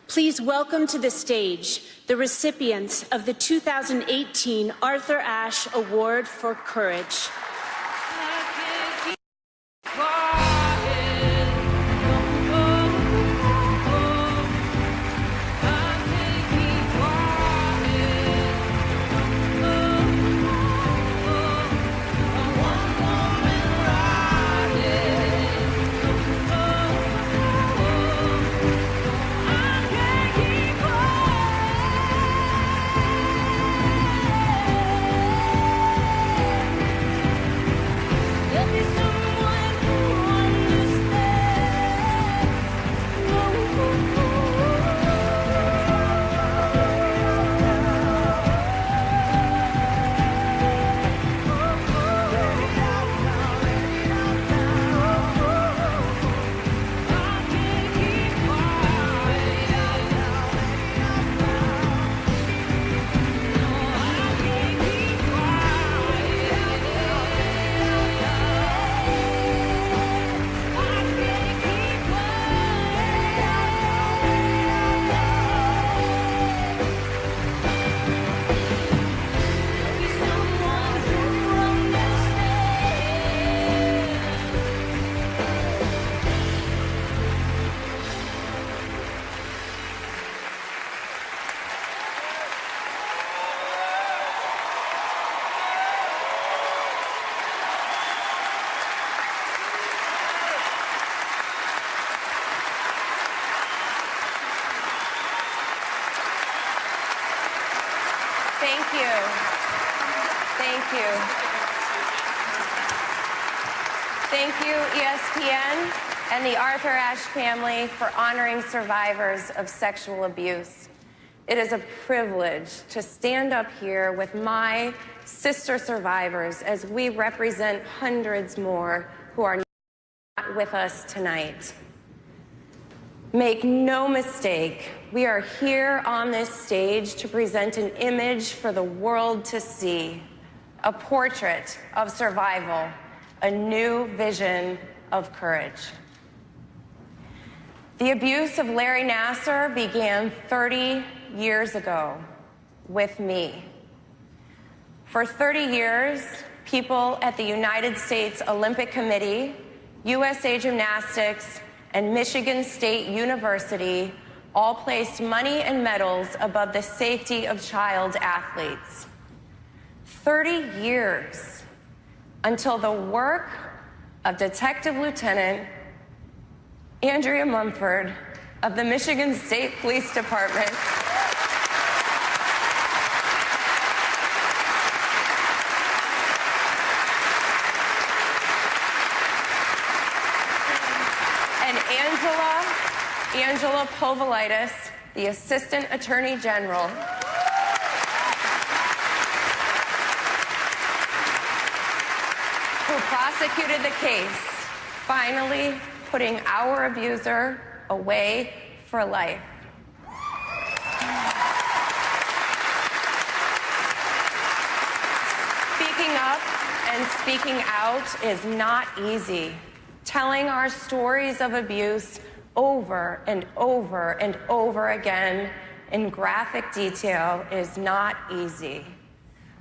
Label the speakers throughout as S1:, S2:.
S1: Please welcome to the stage the recipients of the 2018 Arthur Ashe Award for Courage.
S2: Thank you. Thank you. Thank you, ESPN and the Arthur Ashe family for honoring survivors of sexual abuse. It is a privilege to stand up here with my sister survivors as we represent hundreds more who are not with us tonight. Make no mistake, we are here on this stage to present an image for the world to see, a portrait of survival, a new vision of courage. The abuse of Larry Nassar began 30 years ago with me. For 30 years, people at the United States Olympic Committee, USA Gymnastics, and Michigan State University all placed money and medals above the safety of child athletes. 30 years until the work of Detective Lieutenant Andrea Mumford of the Michigan State Police Department and Angela Povolitis, the Assistant Attorney General, who prosecuted the case, finally putting our abuser away for life. Speaking up and speaking out is not easy. Telling our stories of abuse over and over and over again in graphic detail is not easy.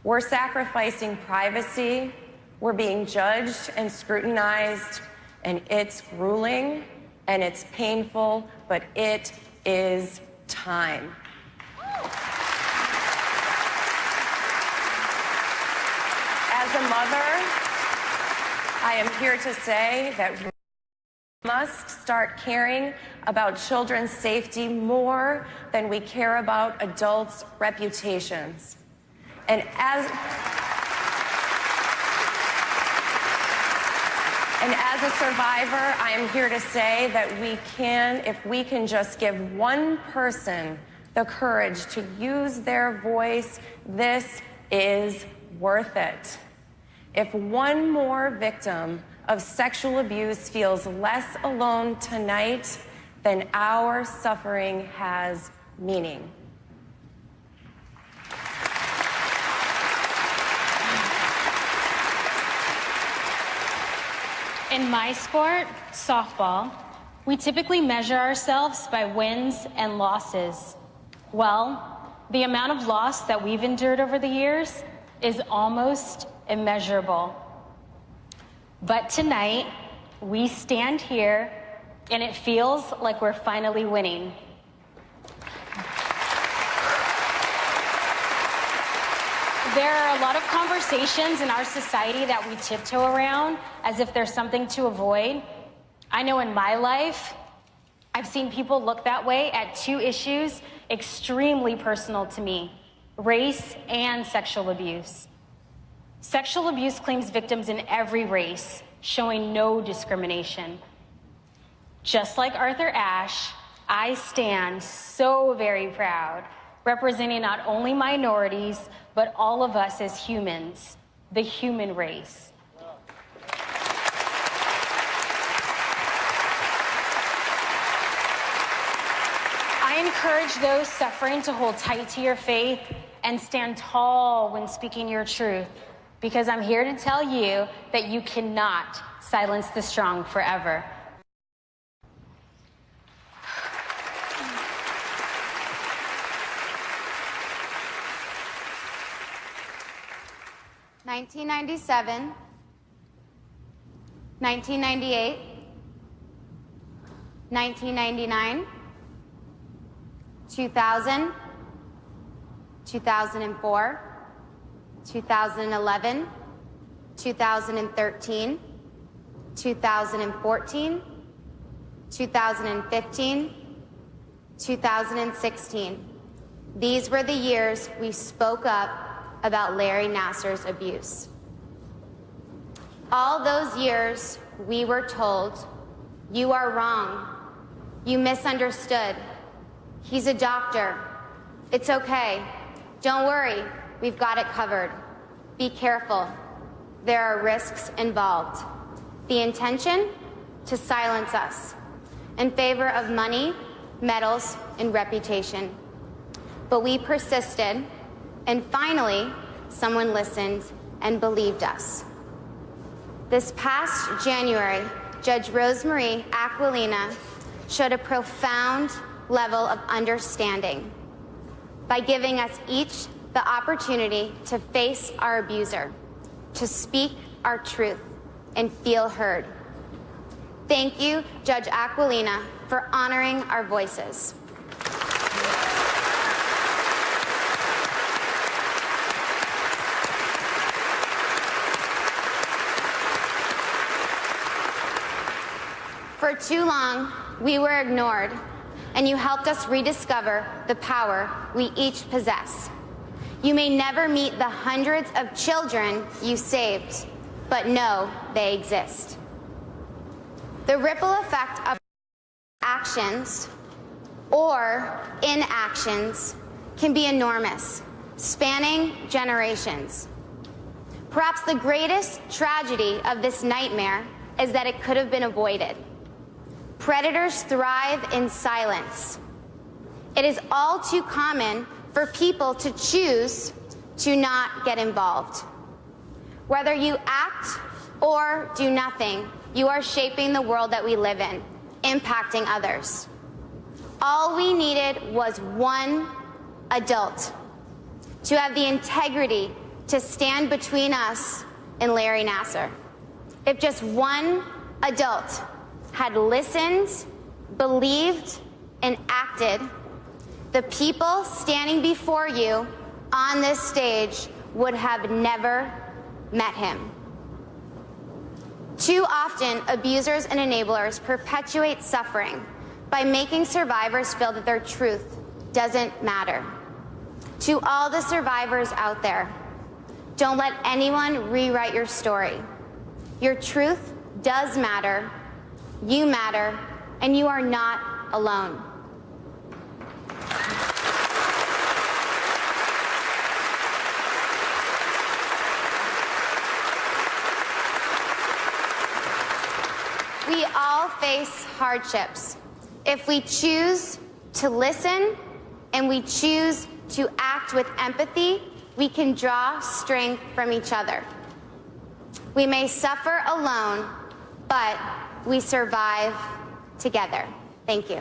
S2: We're sacrificing privacy, we're being judged and scrutinized, and it's grueling and it's painful, but it is time. As a mother, I am here to say that we must start caring about children's safety more than we care about adults' reputations. And as a survivor, I am here to say that we can, if we can just give one person the courage to use their voice, this is worth it. If one more victim of sexual abuse feels less alone tonight, then our suffering has meaning.
S3: In my sport, softball, We typically measure ourselves by wins and losses. Well, the amount of loss that we've endured over the years is almost immeasurable. But tonight, we stand here, and it feels like we're finally winning. There are a lot of conversations in our society that we tiptoe around as if there's something to avoid. I know in my life, I've seen people look that way at two issues extremely personal to me: race and sexual abuse. Sexual abuse claims victims in every race, showing no discrimination. Just like Arthur Ashe, I stand so very proud, representing not only minorities, but all of us as humans, the human race. I encourage those suffering to hold tight to your faith and stand tall when speaking your truth, because I'm here to tell you that you cannot silence the strong forever.
S4: (1997), 1998, 1999, 2000, 2004, 2011, 2013, 2014, 2015, 2016. These were the years we spoke up about Larry Nassar's abuse. All those years, we were told, "You are wrong. You misunderstood. He's a doctor. It's okay. Don't worry. We've got it covered. Be careful. There are risks involved." The intention? To silence us in favor of money, medals, and reputation. But we persisted, and finally, someone listened and believed us. This past January, Judge Rosemarie Aquilina showed a profound level of understanding by giving us each the opportunity to face our abuser, to speak our truth, and feel heard. Thank you, Judge Aquilina, for honoring our voices. For too long, we were ignored, and you helped us rediscover the power we each possess. You may never meet the hundreds of children you saved, but know they exist. The ripple effect of actions or inactions can be enormous, spanning generations. Perhaps the greatest tragedy of this nightmare is that it could have been avoided. Predators thrive in silence. It is all too common for people to choose to not get involved. Whether you act or do nothing, you are shaping the world that we live in, impacting others. All we needed was one adult to have the integrity to stand between us and Larry Nassar. If just one adult had listened, believed, and acted, the people standing before you on this stage would have never met him. Too often, abusers and enablers perpetuate suffering by making survivors feel that their truth doesn't matter. To all the survivors out there, don't let anyone rewrite your story. Your truth does matter. You matter, and you are not alone. We all face hardships. If we choose to listen and we choose to act with empathy, we can draw strength from each other. We may suffer alone, but we survive together. Thank you.